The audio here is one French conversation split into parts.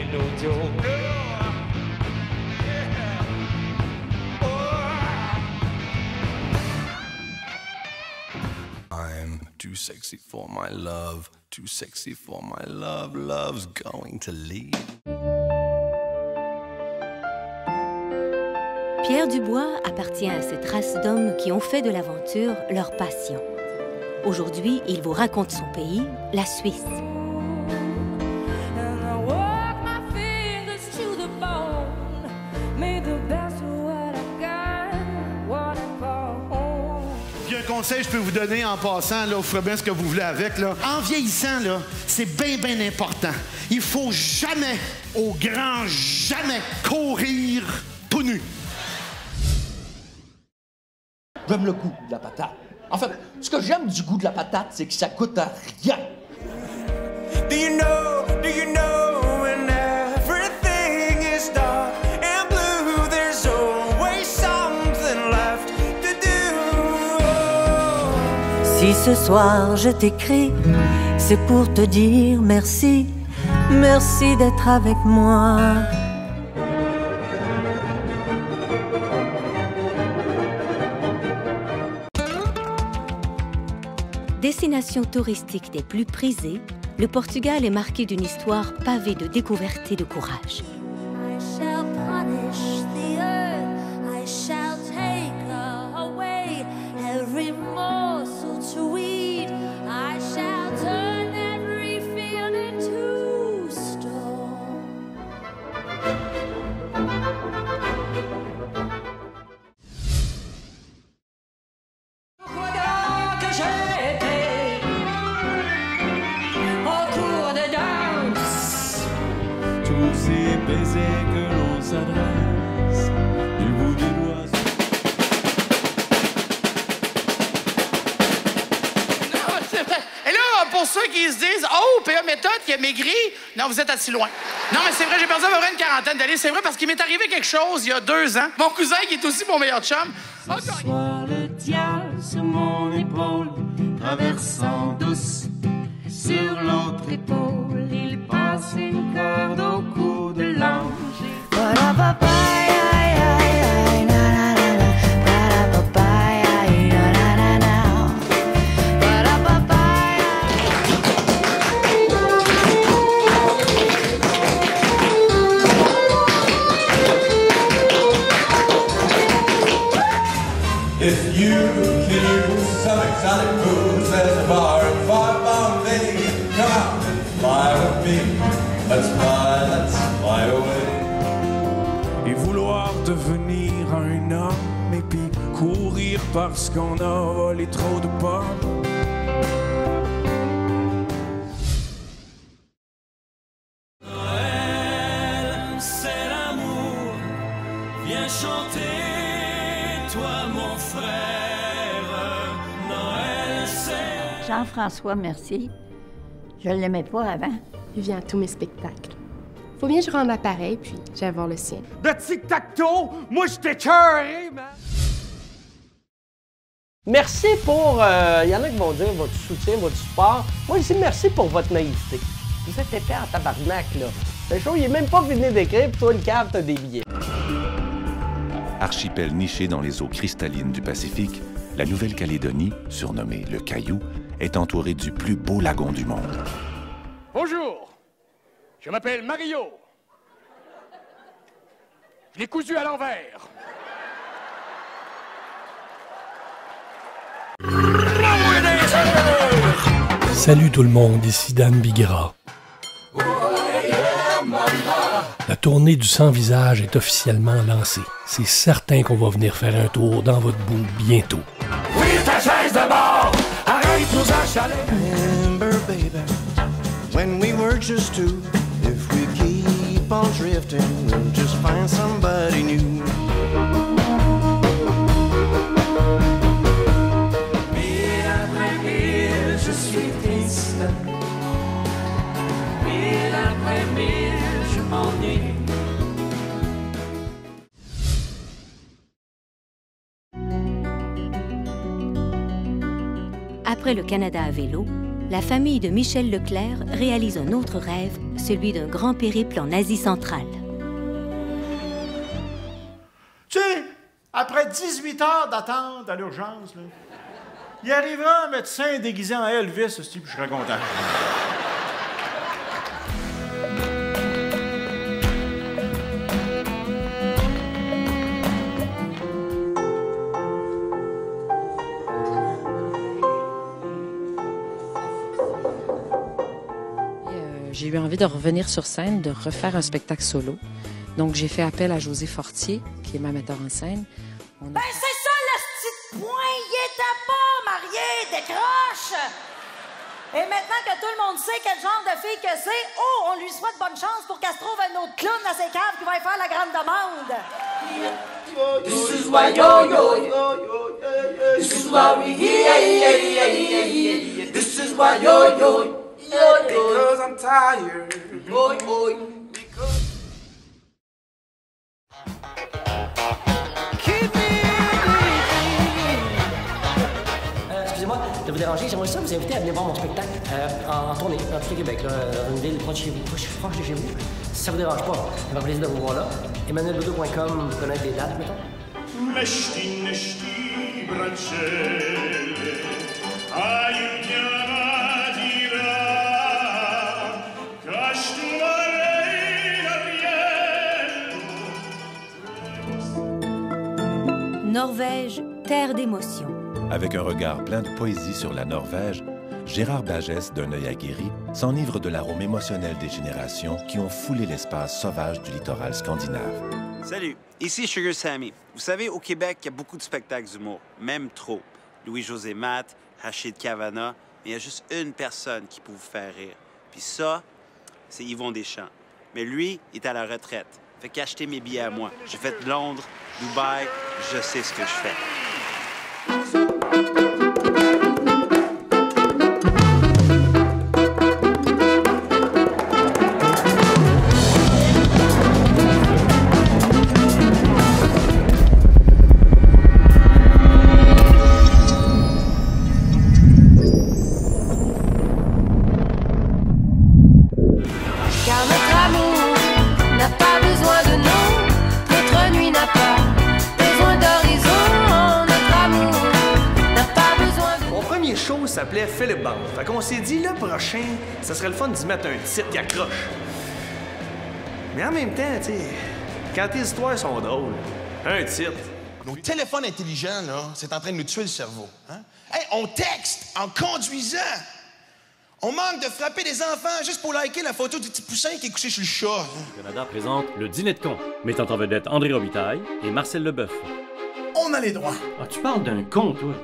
ain't no joke. I'm too sexy for my love, too sexy for my love, love's going to leave. Pierre Dubois appartient à cette race d'hommes qui ont fait de l'aventure leur passion. Aujourd'hui, il vous raconte son pays, la Suisse. Puis un conseil que je peux vous donner en passant, là, vous ferez bien ce que vous voulez avec, là. En vieillissant, là, c'est bien, bien important. Il faut jamais, au grand jamais, courir tout nu. J'aime le goût de la patate. En fait, ce que j'aime du goût de la patate, c'est que ça coûte à rien. Do you know when everything is dark and blue, there's always something left to do. Si ce soir je t'écris, c'est pour te dire merci, merci d'être avec moi. Destination touristique des plus prisées, le Portugal est marqué d'une histoire pavée de découvertes et de courage. Tous ces baisers que l'on s'adresse du bout des doigts. Non, c'est vrai. Et là, pour ceux qui se disent « Oh, PA Méthode qui a maigri », non, vous êtes assis loin. Non, mais c'est vrai, j'ai perdu à peu près une quarantaine d'années. C'est vrai parce qu'il m'est arrivé quelque chose il y a 2 ans. Mon cousin, qui est aussi mon meilleur chum. Ce soir, le diable sur mon épaule, traversant douce sur l'autre épaule, il passe une corde au cou de l'ange. If you can use some exotic foods, there's a bar in Far Bound Lady. Come out and fly with me. Let's fly away. Et vouloir devenir un homme et puis courir parce qu'on a volé trop de pommes. Noël, c'est l'amour. Viens chanter, toi mon frère. Noël, c'est... Jean-François Mercier, je ne l'aimais pas avant. Il vient à tous mes spectacles. Faut bien que je rende l'appareil, puis j'ai voir le sien. De tic-tac-toe, moi, je t'écœuré, man! Merci pour... Il y en a qui vont dire votre soutien, votre support. Moi, je dis merci pour votre naïveté. Vous êtes épais en tabarnak, là. Le show, il est même pas fini d'écrire, puis toi, le cave, t'as des billets. Archipel niché dans les eaux cristallines du Pacifique, la Nouvelle-Calédonie, surnommée le Caillou, est entourée du plus beau lagon du monde. Bonjour, je m'appelle Mario. Je l'ai cousu à l'envers. Salut tout le monde, ici Dan Biguera. La tournée du Sans Visage est officiellement lancée. C'est certain qu'on va venir faire un tour dans votre boue bientôt. Oui, ta chaise de bord, arrête nous achaler. Remember, baby, when we were just two, if we keep on drifting, we'll just find somebody new. Mille après mille, je suis triste. Mille après mille, je m'ennuie. Après le Canada à vélo, la famille de Michel Leclerc réalise un autre rêve, celui d'un grand périple en Asie centrale. Tu sais, après 18 heures d'attente à l'urgence, là, il arrivera un médecin déguisé en Elvis, ce type, je serais content. J'ai eu envie de revenir sur scène, de refaire un spectacle solo. Donc, j'ai fait appel à José Fortier, qui est ma metteur en scène. Ben, c'est ça, le petit point! Il était pas marié! Décroche! Et maintenant que tout le monde sait quel genre de fille que c'est, oh, on lui souhaite bonne chance pour qu'elle se trouve un autre clown à ses caves qui va y faire la grande demande. This is why yo-yo, this is why we here, this is why yo-yo, because I'm tired, Excusez-moi de vous déranger, j'aimerais ça vous inviter à venir voir mon spectacle en tournée dans tout le Québec, là, dans une ville proche de chez vous. Je suis proche de chez vous. Si ça vous dérange pas, ça va me plaisir de vous voir là. EmmanuelBoudreau.com, vous connaissez les dates, mettons? Norvège, terre d'émotion. Avec un regard plein de poésie sur la Norvège, Gérard Bagès, d'un œil aguerri, s'enivre de l'arôme émotionnel des générations qui ont foulé l'espace sauvage du littoral scandinave. Salut, ici Sugar Sammy. Vous savez, au Québec, il y a beaucoup de spectacles d'humour, même trop. Louis-José Matt, Rachid Cavana, mais il y a juste une personne qui peut vous faire rire. Puis ça, c'est Yvon Deschamps. Mais lui, il est à la retraite. Fait qu'acheter mes billets à moi. J'ai fait Londres, Dubaï, je sais ce que je fais. Car notre amour n'a pas besoin de nous, notre nuit n'a pas besoin d'horizon, notre amour n'a pas besoin de... Mon premier show s'appelait Philippe Band. Fait qu'on s'est dit, le prochain, ça serait le fun d'y mettre un titre qui accroche. Mais en même temps, tu sais, quand tes histoires sont drôles, un titre. Nos téléphones intelligents, là, c'est en train de nous tuer le cerveau. Hein? Hey, on texte en conduisant. On manque de frapper des enfants juste pour liker la photo du petit poussin qui est couché sur le chat. Canada présente Le Dîner de con, mettant en vedette André Robitaille et Marcel Leboeuf. On a les droits. Ah, tu parles d'un con, toi.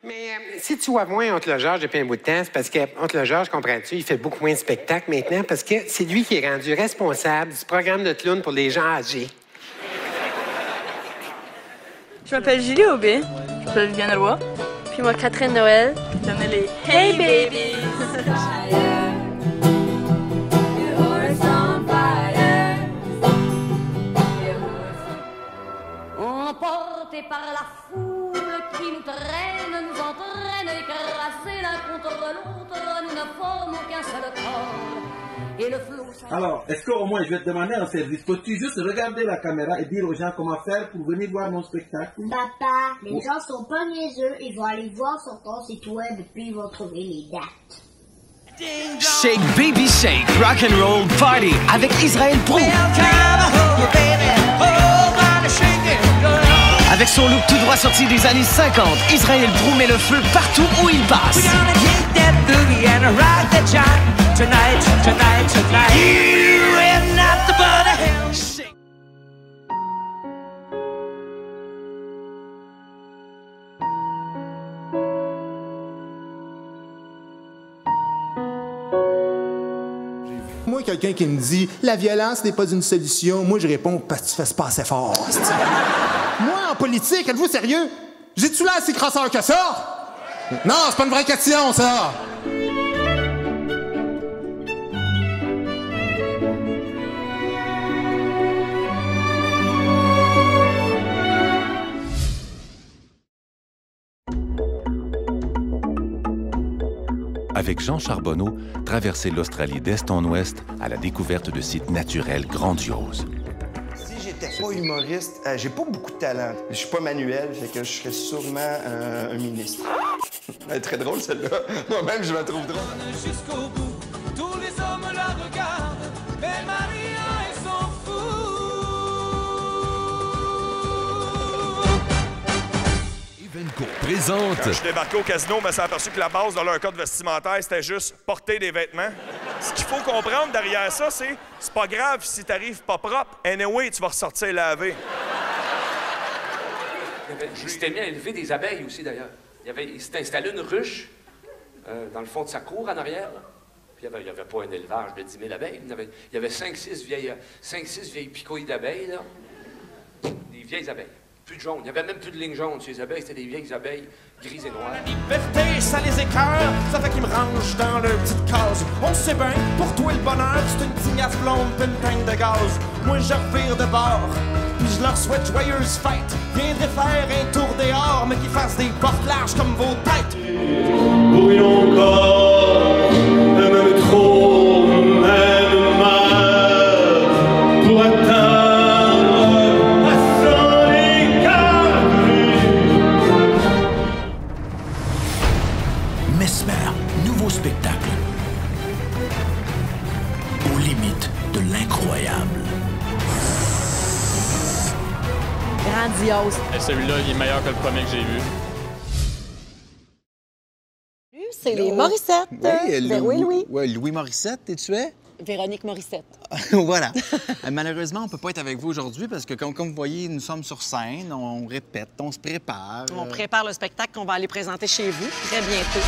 Mais si tu vois moins Oncle Georges depuis un bout de temps, c'est parce que Oncle Georges, comprends-tu, il fait beaucoup moins de spectacles maintenant parce que c'est lui qui est rendu responsable du programme de clown pour les gens âgés. Je m'appelle Julie Aubé. Je m'appelle Viviane Leroy. Puis moi, Catherine Noël. J'en ai les Hey Baby! Emportés par la foule qui nous traîne, nous entraîne, écrasés l'un contre l'autre, nous ne formons qu'un seul corps. Et le flot... Alors, est-ce qu'au moins je vais te demander un service? Peux-tu juste regarder la caméra et dire aux gens comment faire pour venir voir mon spectacle? Papa, les gens sont pas niaiseux, ils vont aller voir sur ton site web et puis ils vont trouver les dates. Shake Baby Shake Rock and Roll Party avec Israël Pro. Avec son look tout droit sorti des années 50, Israël Pro met le feu partout où il passe. Tonight, tonight, tonight, you and not the body. Moi, quelqu'un qui me dit « La violence n'est pas une solution », moi, je réponds « Parce que tu fais pas assez fort. » Moi, en politique, êtes-vous sérieux? J'ai-tu l'air si crasseur que ça? Non, c'est pas une vraie question, ça! avec Jean Charbonneau, traverser l'Australie d'est en ouest à la découverte de sites naturels grandioses. Si j'étais pas humoriste, j'ai pas beaucoup de talent. Je suis pas manuel, fait que je serais sûrement un ministre. Elle est très drôle, celle-là. Moi-même, je la trouve drôle. Jusqu'au bout, tous les hommes la regardent, mais Maria et son fou. Evenco présente. Quand je suis débarqué au casino, je me suis aperçu que la base de leur code vestimentaire, c'était juste porter des vêtements. Ce qu'il faut comprendre derrière ça, c'est pas grave si t'arrives pas propre. Anyway, tu vas ressortir lavé. Il s'était mis à élever des abeilles aussi, d'ailleurs. Il s'était installé une ruche dans le fond de sa cour, en arrière. Là. Puis il n'y avait pas un élevage de 10 000 abeilles. Il y avait 5-6 vieilles picouilles d'abeilles, là. Des vieilles abeilles. Plus de jaune. Il n'y avait même plus de ligne jaune sur les abeilles. C'était des vieilles abeilles grises et noires. Liberté, ça les écœure, ça fait qu'ils me rangent dans leur petite case. On sait bien, pour toi le bonheur, c'est une tignasse blonde pis une teinte de gaz. Moi je revire de bord, puis je leur souhaite joyeuse fête. Viendrai faire un tour dehors, mais qu'ils fassent des portes larges comme vos têtes. Oui encore, même trop, même mal, pour atteindre à son écart. Mesmer, nouveau spectacle. Aux limites de l'incroyable. Grandiose. Celui-là, il est meilleur que le premier que j'ai vu. C'est les Morissette. Louis. Ouais, Louis Morissette, et tu es? Véronique Morissette. Voilà. Malheureusement, on ne peut pas être avec vous aujourd'hui parce que, comme vous voyez, nous sommes sur scène, on répète, on se prépare. On prépare le spectacle qu'on va aller présenter chez vous très bientôt.